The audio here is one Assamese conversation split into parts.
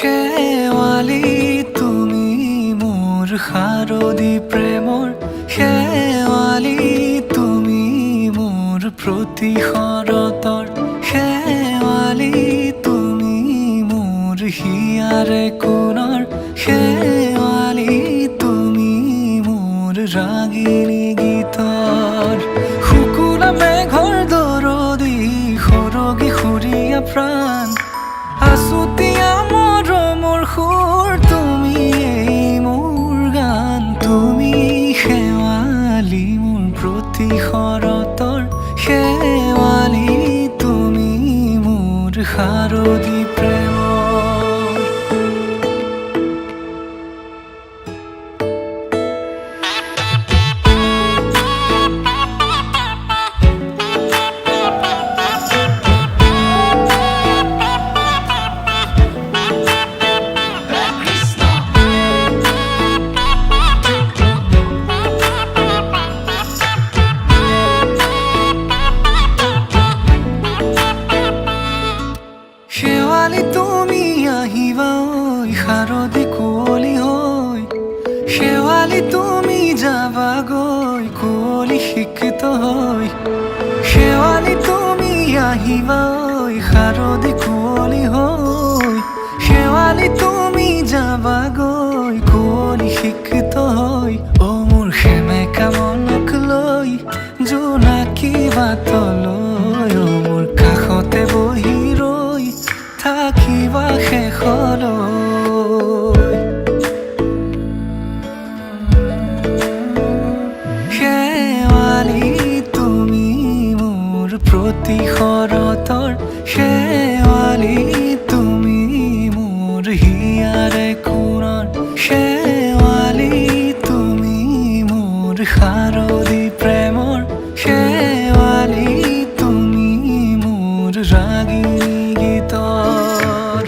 শেৱালি তুমি মোৰ শাৰদী প্ৰেমৰ শেৱালি তুমি মোৰ প্ৰতি শৰতৰ শেৱালি তুমি মোৰ হিয়াৰে কোণৰ শেৱালি তুমি মোৰ ৰাগিনী গীতৰ শুকুলা মেঘৰ দৰদি সৰগী সুৰীয়া প্ৰাণ আছুতীয়া মৰমৰ সুৰ তুমি মোৰ গান তুমি শেৱালি মোৰ প্ৰতি শৰতৰ শেৱালি তুমি মোৰ শাৰদী প্ৰেমৰ শেৱালি তুমি আহিবা ঐ শাৰদী কুঁৱলী হৈ শেৱালি তুমি যাবাগৈ কুঁৱলী শিক্ষিত হৈ শেৱালি তুমি আহিবা ঐ শাৰদী কুঁৱলী হৈ শেৱালি তুমি যাবাগৈ কুঁৱলী শিক্ষিত হৈ অ মোৰ সেমেকা মনক লৈ জোনাকী বাটলৈ অ মোৰ কাষতে বহি থাকিবা শেষলৈ শেৱালি তুমি মোৰ প্ৰতি শৰতৰ শেৱালি তুমি মোৰ হিয়াৰে কোণৰ শেৱালি তুমি মোৰ শাৰদী প্ৰেমৰ শেৱালি তুমি মোৰ ৰাগিনী গীতৰ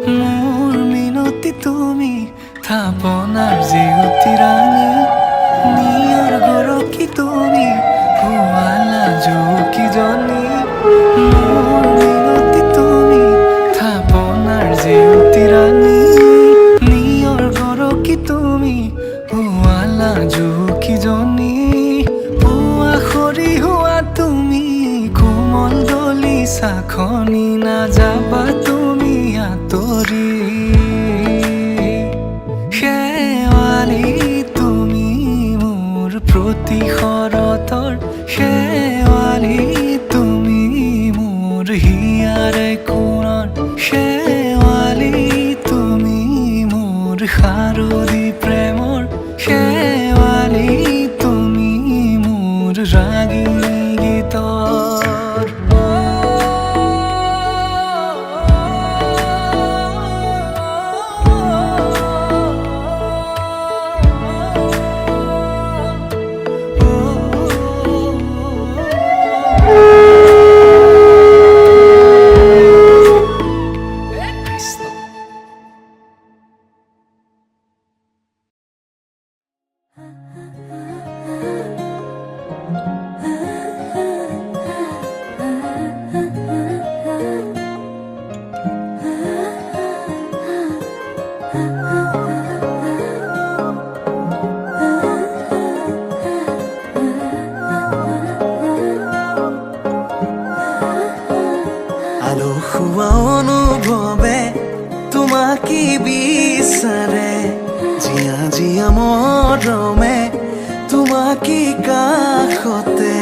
মোৰ মিনতি তুমি থাপনাৰ জেউতি ৰাণী নিয়ৰ গৰকী তুমি শুৱালা জুকিজনী মোৰ মিনতি তুমি থাপনাৰ জেউতি ৰাণী নিয়ৰ গৰকী তুমি শুৱালা জুকিজনী পুৱা সৰি হোৱা তুমি কোমল দলি চাখনি নাযাবা তুমি আঁতৰি শেৱালি তুমি মোৰ প্ৰতি শৰতৰ শেৱালি তুমি মোৰ হিয়াৰে কোণৰ শেৱালি তুমি মোৰ শাৰদী প্ৰেমৰ শেৱালি তুমি মোৰ ৰাগিনী গীতৰ আলসুৱা অনুভৱে তোমাকে বিচাৰে জিয়া জিয়া মৰমে তোমাকে কাষতে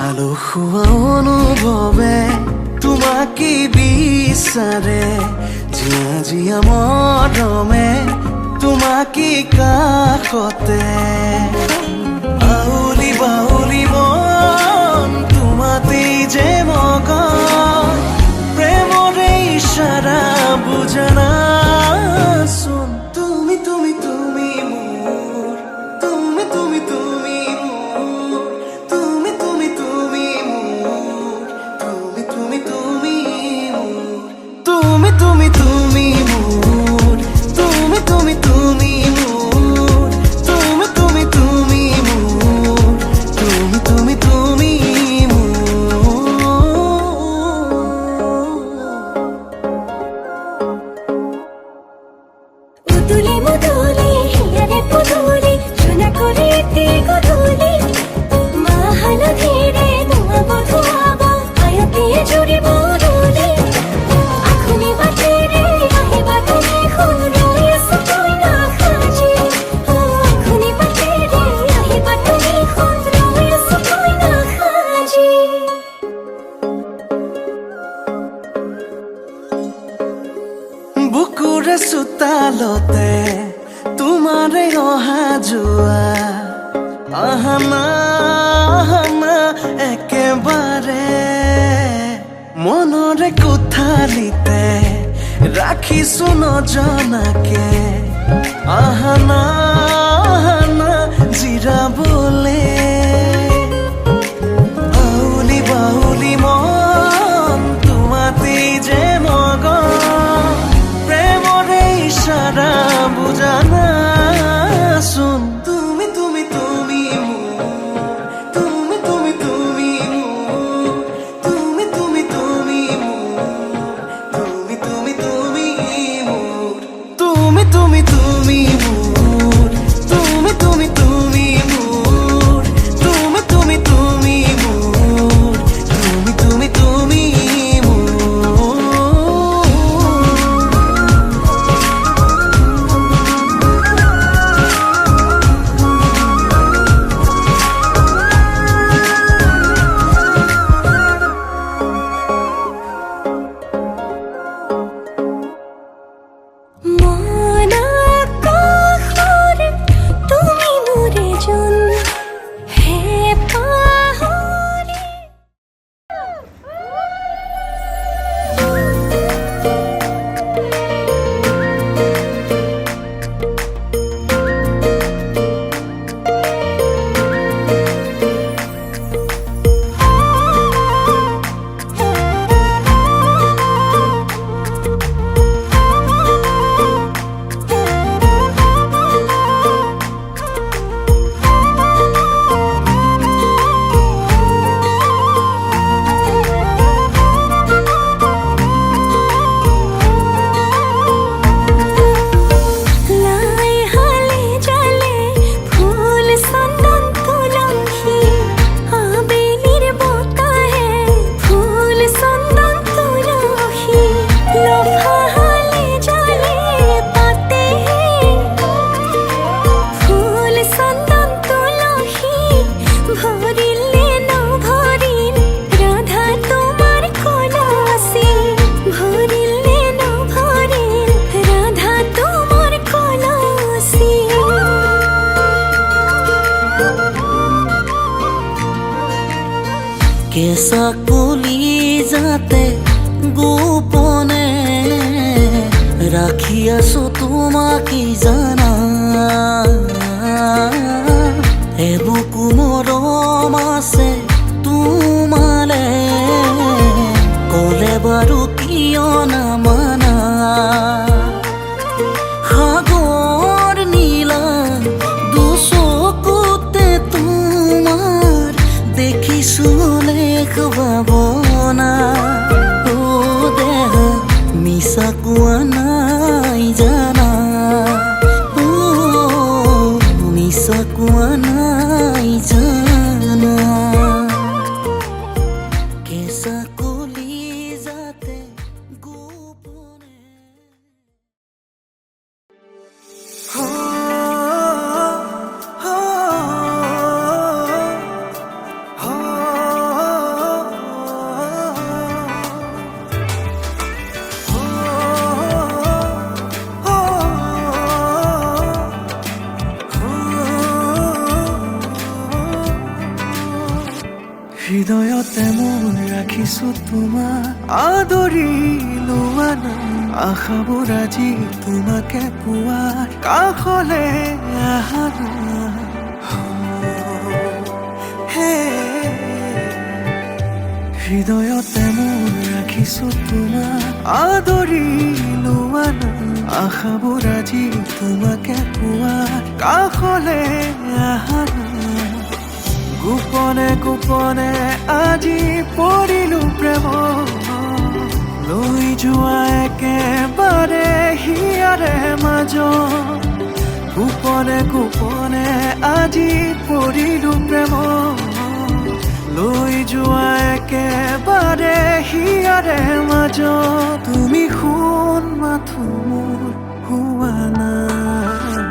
আলসুৱা অনুভৱে তোমাকে বিচাৰে জিয়া জিয়া মৰমে তোমাকে কাষতে আউলি বাউলি মন তোমাতেই যে মগন প্ৰেমৰে ইশাৰা বুজানাচোন তুমি তুমি তুমি মুদুলি হিয়ারে পুদুলি চুনা করে তে গধুলি মাহাল ধীরে ধোঁয়া বধুয়াব আয়তে জুড়ি বদুলি আখুনি বাটে রে আহে বাটনে খুন রয়েস তুই না খাজি আখুনি বাটে রে আহে বাটনে খুন রয়েস তুই না খাজি বুকুৰে চোতালতে তোমাৰে অহা যোৱা আহানা আহানা একেবাৰে মনৰে কোঠালিতে ৰাখিছো নজনাকে আহানা আহানা জিৰাবলে আউলি বাউলি মন তোমাতেই যে মগন প্ৰেমৰে ইশাৰা বুজানা চোন তুমি তুমি তুমি মোৰ তুমি তুমি তুমি মোৰ তুমি তুমি তুমি মোৰ তুমি তুমি তুমি মোৰ তুমি তুমি তুমি মোৰ তুমি তুমি তুমি মোৰ তুমি তুমি তুমি মোৰ তুমি তুমি তুমি মোৰ মন আকাশৰে তুমি মোৰে জোন হে পাহৰি লাই হালে জালে ফুল চন্দন তুলসী আবেলিৰ বতাহে ফুল চন্দন তুলসী লফা হালে জালে পাতে ফুল চন্দন তুলসী ভৰিলে নভৰিল ৰাধা তোমাৰ কলচী ভৰিলে নভৰিল ৰাধা তোমাৰ কলচী কেঁচা কলি যাতে গোপনে ৰাখি আছো তোমাক কি জানা এবুকু মৰম আছে তোমালে ক'লে বাৰু কিয় নামানা সাগৰ নীলা দুচকুতে তোমাৰ দেখিছো লেখ ভাৱনা ও দেহ মিছা কোৱা নাই জানা ও মিছা কোৱা নাই জানা কেঁচা কলি যাতে গোপনে হৃদয়তে মোৰ ৰাখিছো তোমাৰ আদৰি লোৱা না আশাবোৰ আজি তোমাকে পোৱাৰ কাষলে আহা না হে হৃদয়তে মোৰ ৰাখিছো তোমাৰ আদৰি লোৱা না আশাবোৰ আজি তোমাকে পোৱাৰ কাষলে আহা না গোপনে গোপনে আজি পৰিলো প্ৰেম লৈ যোৱা একেবাৰে হিয়াৰে মাজত গোপনে গোপনে আজি পৰিলো প্ৰেমত লৈ যোৱা একেবাৰে হিয়াৰে মাজত তুমি শুন মাথো মোৰ হোৱা নাই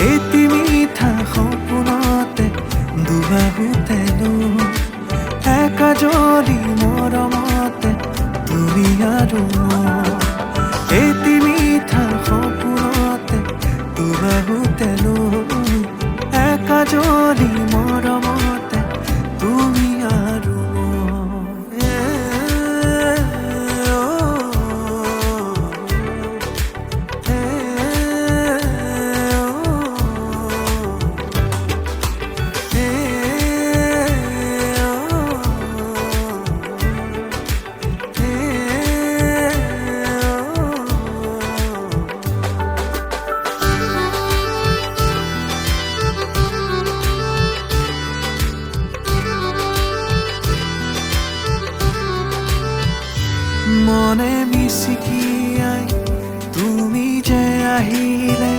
এটি মিঠা সপোনতে দুবাহুতে একাজলি মৰমতে তুমি আৰু মই এটি মিঠা সপোনতে দুবাহুতে একাজলি মৰমতে তুমি আৰু মনে মিচিকিয়াই তুমি যে আহিলে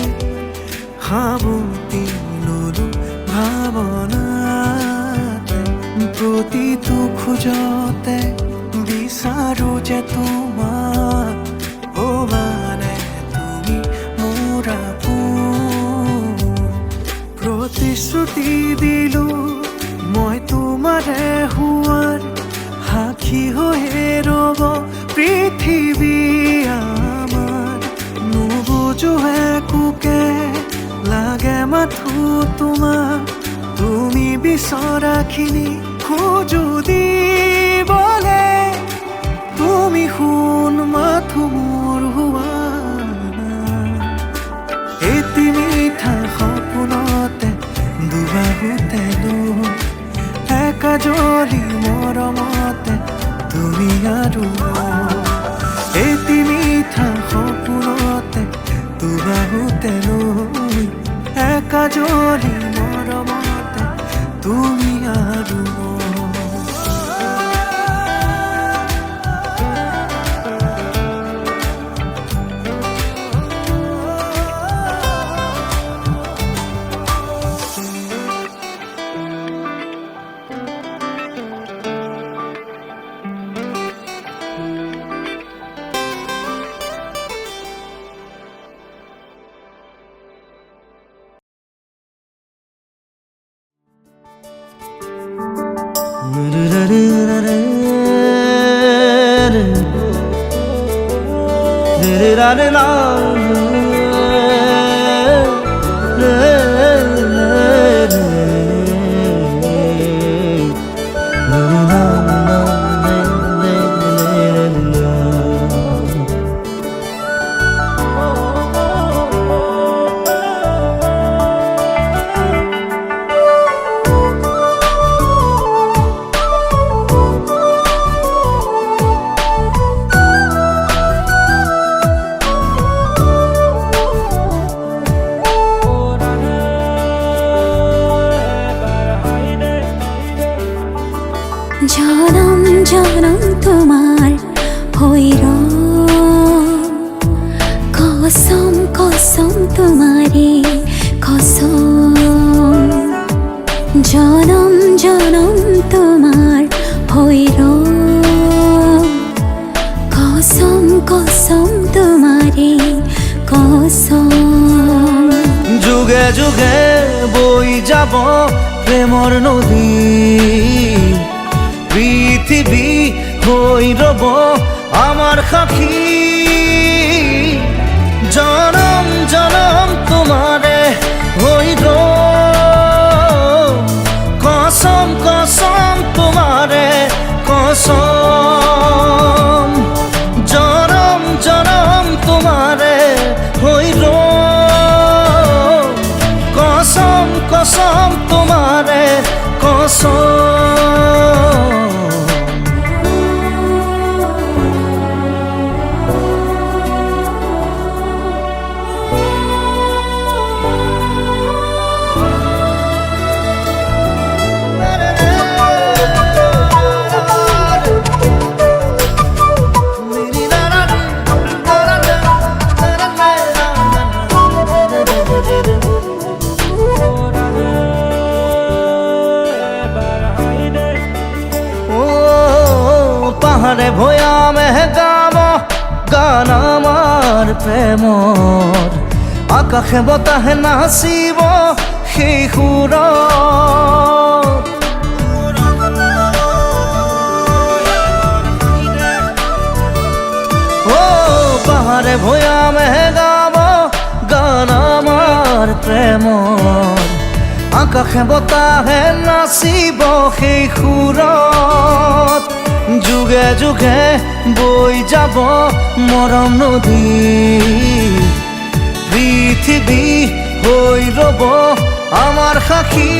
সাবতি ললো ভাৱনাতে প্ৰতিটো খোজতে বিচাৰো যে তোমাক মানে তুমি মোৰ আপোন প্ৰতিশ্ৰুতি দিলো মই তোমাৰে হোৱাৰ সাক্ষী হৈয়ে ৰ'ব পৃথিৱী আমাৰ নুবুজো একোকে লাগে মাথো তোমাক তুমি বিচৰাখিনি খোজো দিবলে তুমি শুন মাথো মোৰ হোৱা নাই এটি মিঠা সপোনতে দুবাহুতে একাজলি মৰমতে তুমি আৰু এটি মিঠা সপোনতে দুবাহুতে একাজলি মৰমতে তুমি আৰু জনম জনম তোমার হইর কসম কসম তোমারে কসম জনম জনম তোমার হইর কসম কসম তোমারে কসম যুগে যুগে বই যাব প্ৰেমৰ নদী পৃথিৱী হৈ ৰব আমাৰ সাক্ষী জনম জনম তোমাৰে হৈ কসম কসম তোমাৰে কসম জনম জনম তোমাৰে হৈ কসম কসম তোমাৰে কসম প্ৰেমৰ আকাশে বতাহে নাচিব সেই সুৰত পাহাৰে ভৈয়ামে গাব গান আমাৰ প্ৰেমৰ আকাশে বতাহে নাচিব সেই সুৰত যুগে যুগে বৈ যাব মৰম নদী পৃথিৱী হৈ ৰ'ব আমাৰ সাক্ষী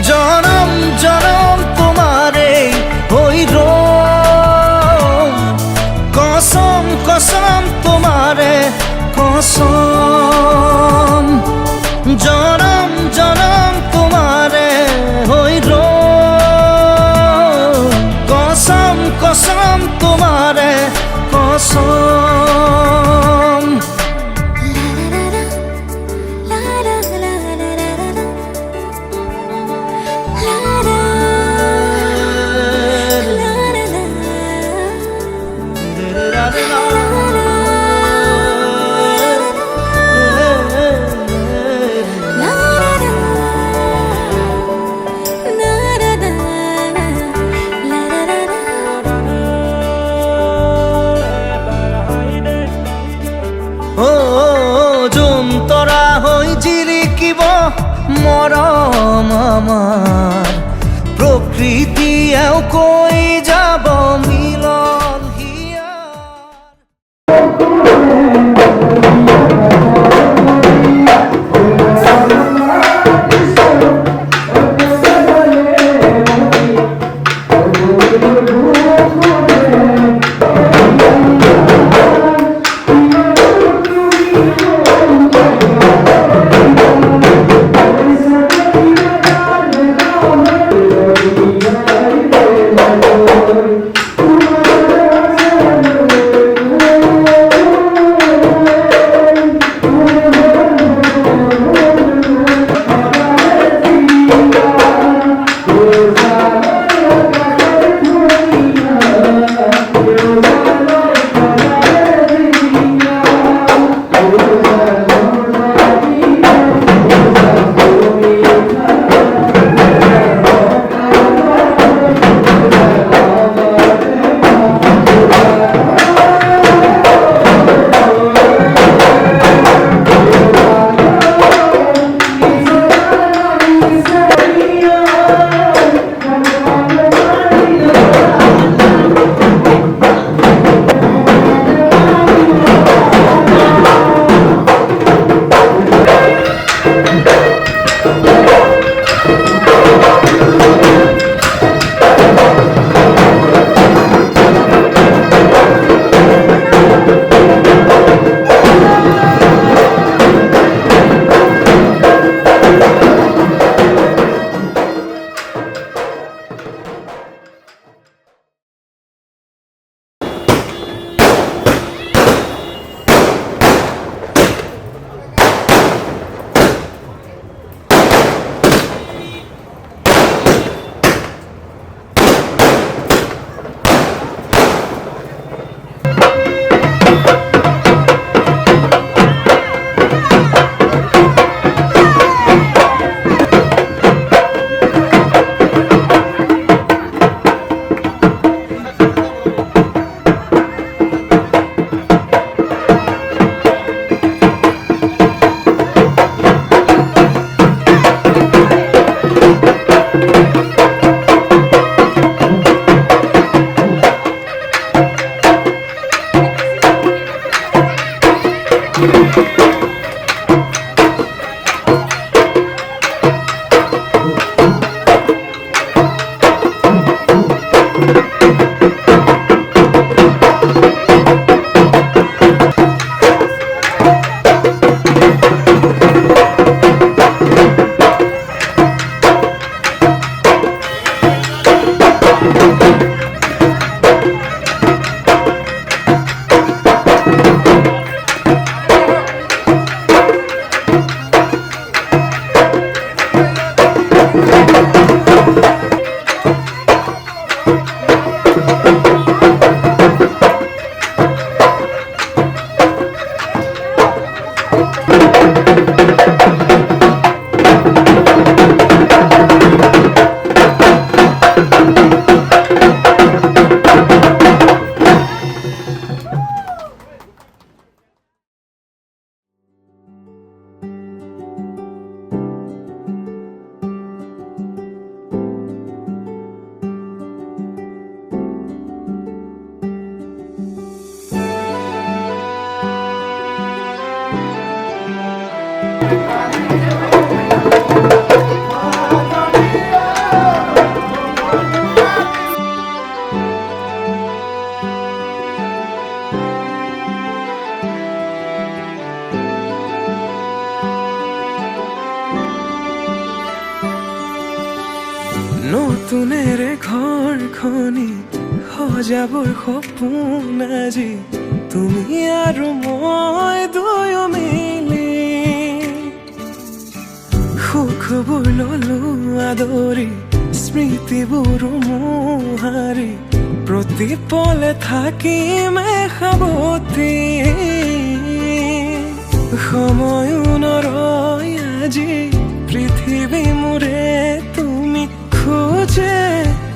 জনম জনম তোমাৰে হৈ ৰ'ম কসম কসম তোমাৰে কসম জনম জনম তোমাৰে হৈ ৰ'ম কসম কসম তোমাৰে কসম জোন তৰা হৈ জিৰিকিব মৰম আমাৰ প্ৰকৃতিয়েও কৈ যাব মিলন নতুনেৰে ঘৰখনি সজাবৰ সপোন আজি তুমি আৰু মই দুয়ো মিলি সুখবোৰ ললো আদৰি স্মৃতিবোৰ মোহাৰি প্ৰতি পলে থাকিমে সাৱতি সময়ো নৰয় আজি পৃথিৱী মোৰে তুমি খোজে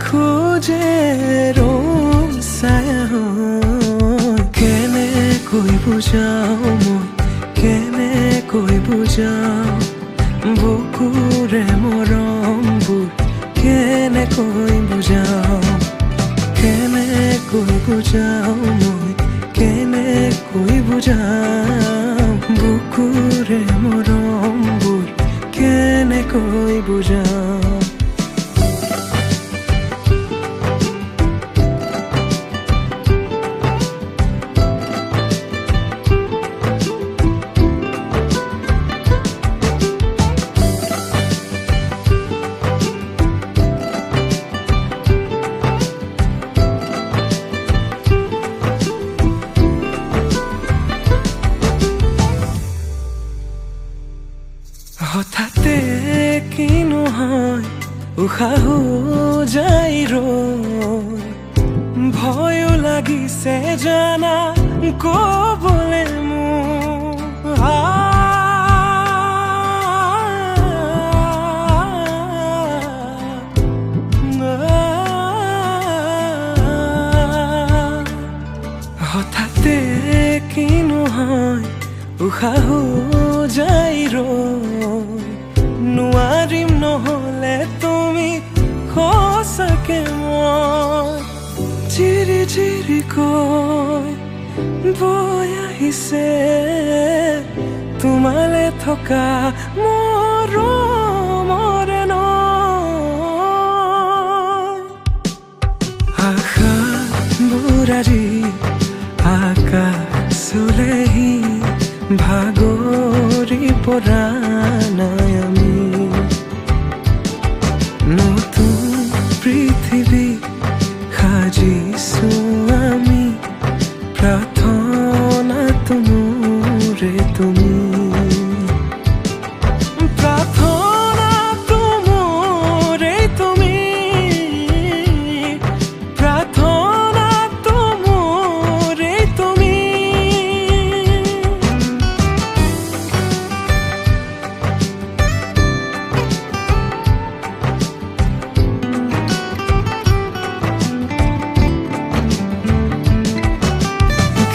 খোজে ৰং ছায়া হৈ কেনেকৈ বুজাওঁ মই কেনেকৈ বুজাওঁ বুকুৰে মৰমবোৰ কেনেকৈ বুজাওঁ কেনেকৈ বুজাওঁ মই কেনেকৈ বুজাওঁ বুকুৰে মৰমবোৰ কেনেকৈ বুজাওঁ হঠাতে কিনো হয় উশাহো যাই ৰৈ ভয়ো লাগিছে জানা কবলে মোৰ হঠাতে কিনো হয় উশাহো যাই ৰৈ নোৱাৰিম নহলে তুমি সঁচাকে মই চিৰি চিৰিকৈ বৈ আহিছে তোমালে থকা মৰমৰে নৈ আশাবোৰ আজি আকাশ চুলেহি ভাগৰি পৰা নাই আমি নতুন পৃথিৱী সাজিছো আমি প্ৰাৰ্থনা তোমোৰে তুমি প্ৰাৰ্থনা তোমোৰে তুমি প্ৰাৰ্থনা তোমোৰে তুমি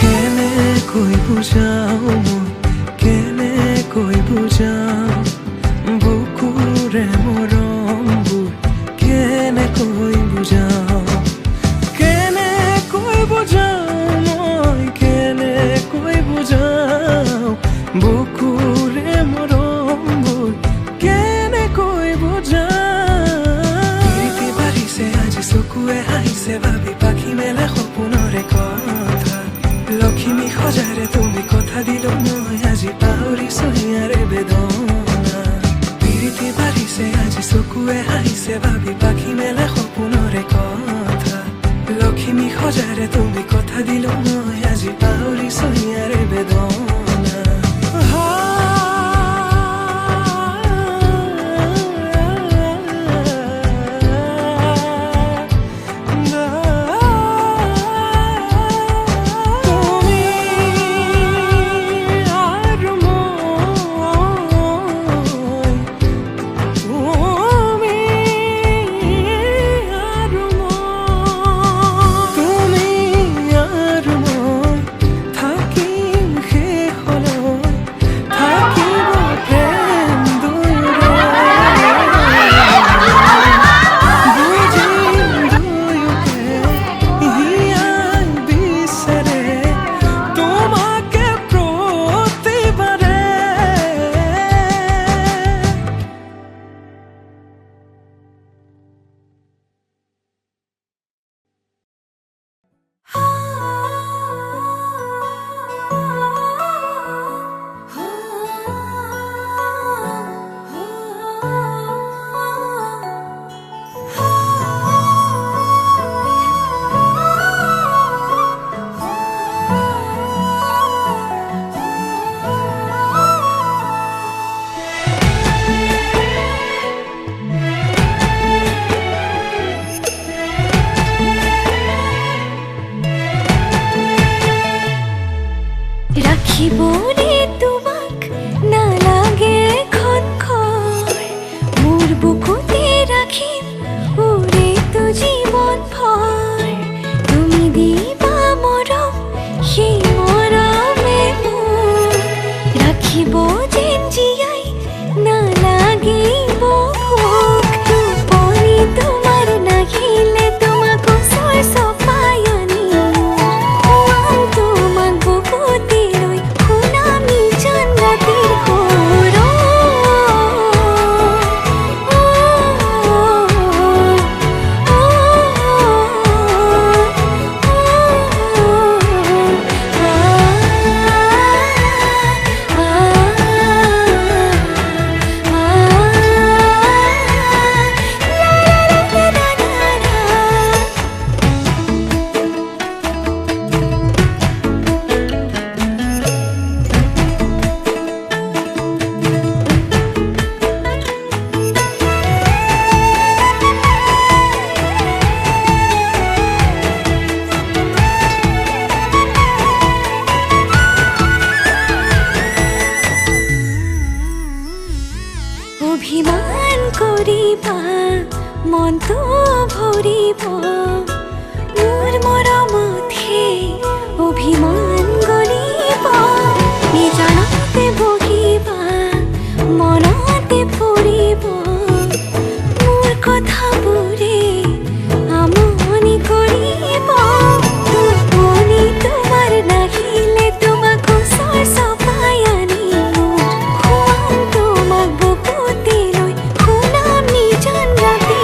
কেনেকৈ বুজাওঁ মই কেনেকৈ বুজাওঁ বুকুৰে মৰমবোৰ কেনেকৈ বুজাওঁ কেনেকৈ বুজাওঁ মই কেনেকৈ বুজাওঁ বুকুৰে মৰমবোৰ কেনেকৈ বুজাওঁ প্ৰীতি বাঢ়িছে আজি চকুৱে হাঁহিছে ভাবি পাখি মেলে সপোনৰে কথা লক্ষ্মী সজাৰে তুমি কথা দিলো মই আজি পাহৰিছো হিয়াৰে বেদনা প্ৰীতি বাঢ়িছে আজি চকুৱে হাঁহিছে ভাবি পাখি মেলে সপোনৰে কথা লক্ষ্মী সজাৰে তুমি কথা দিলো মই আজি পাহৰিছো হিয়াৰে বেদনা থাকিম অভিমান কৰিবা মনটো ভৰিব মোৰ মৰমতহে অভিমান গলিব নিজানতে বহিবা মনতে পৰিব মোৰ কথাবোৰে আমনি কৰিব টোপনি তোমাৰ নাহিলে তোমাক ওচৰ চপাই আনি মোৰ খুৱাম তোমাক বুকুতে লৈ শুনাম নিজান ৰাতি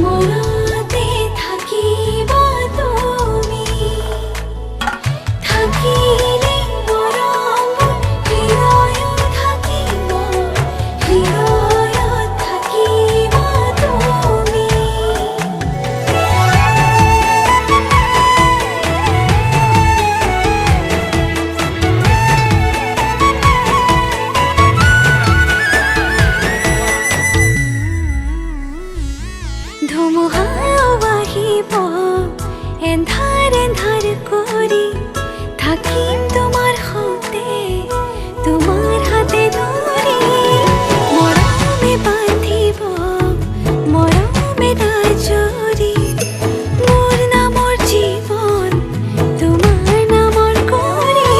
মনতে থাকিব তুমি থাকিলে মৰমবোৰ হৃদয়ত থাকিব হৃদয়ত থাকিব তুমি ধুমুহাও আহিব এন্ধাৰ এন্ধাৰ কৰি থাকিম তোমাৰ সতে তোমাৰ হাতে ধৰি মৰমে বান্ধিব মৰমে দাজৰি মোৰ নামৰ জীৱন তোমাৰ নামৰ কৰি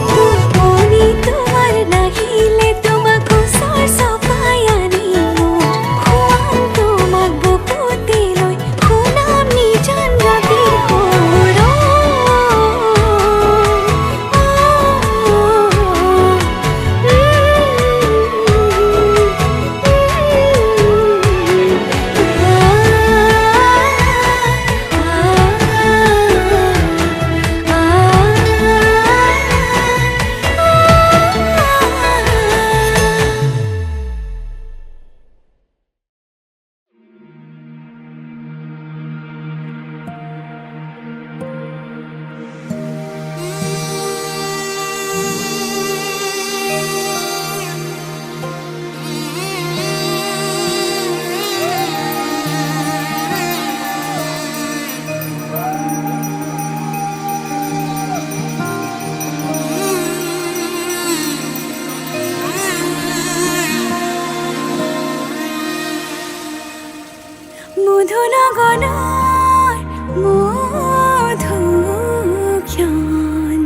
টোপনি তোমাৰ নাহিলে তোমাক ওচৰ চপাই আনি মোৰ খুৱাম তোমাক বুকুতে লৈ শুনাম নিজান ৰাতি মধুনগনৰ মধুক্ষণ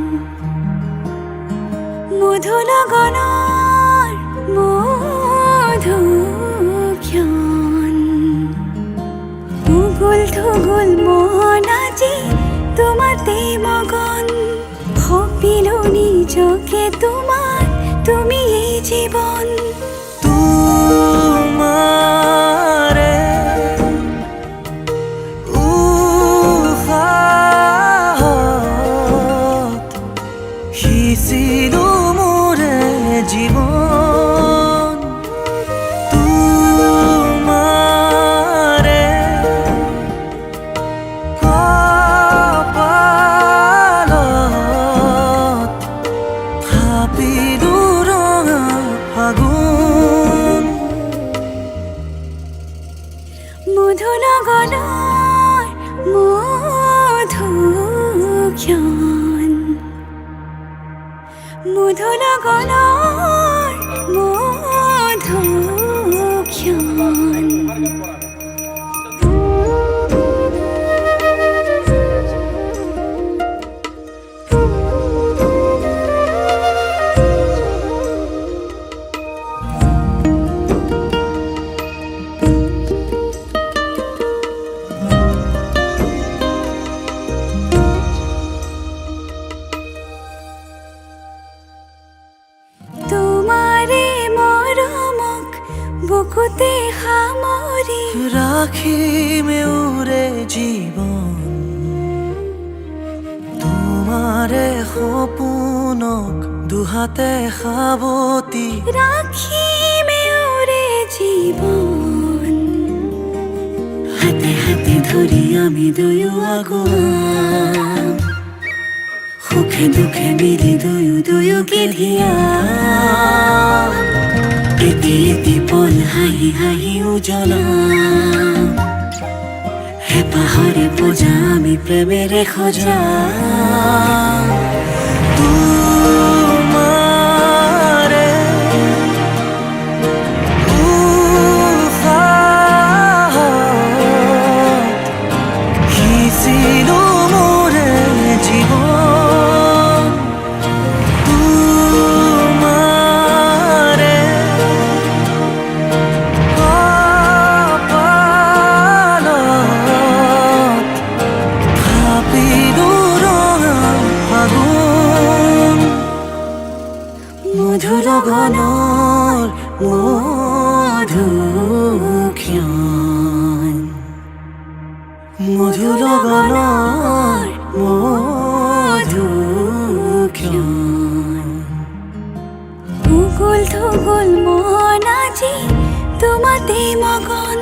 মধুনগনৰ মধুক্ষণ উগুল থুগুল মন আজি তোমাতে মগন ভাবিলো নিজকে তোমাৰ তুমি এই জীৱন তোমাৰে উশাহত সিঁচিলো মোৰে জীৱন তোমাৰে কপালত থাপিলো ৰঙা ফাগুন মধুনগৰৰ মধুক্ষণ মধুনগৰৰ মধুক্ষণ বুকুতে সামৰি ৰাখিমে উৰে জীৱন তোমাৰে সপোনক দুহাতে সাৱতি ৰাখিমে উৰে জীৱন ধৰি আমি দুয়ো আগুৱা সুখে দুখে মিলি দুয়োকে ধিয়া এটি পল হাঁহি হাঁহি উজ্বলা হেঁপাহৰে পূজা আমি প্ৰেমেৰে সজা তোমাৰে উশাহত সিঁচিলো মোৰে জীৱন তোমাৰে কপালত থাপিলো ৰঙা ফাগুন মধু লগনৰ মধুক্ষণ মধু লগনৰ মধুক্ষণ উগুল থুগুল মন আজি তোমাতে মগন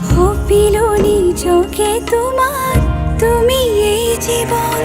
সপিলো নিজকে তোমাৰ তুমি এই জীবন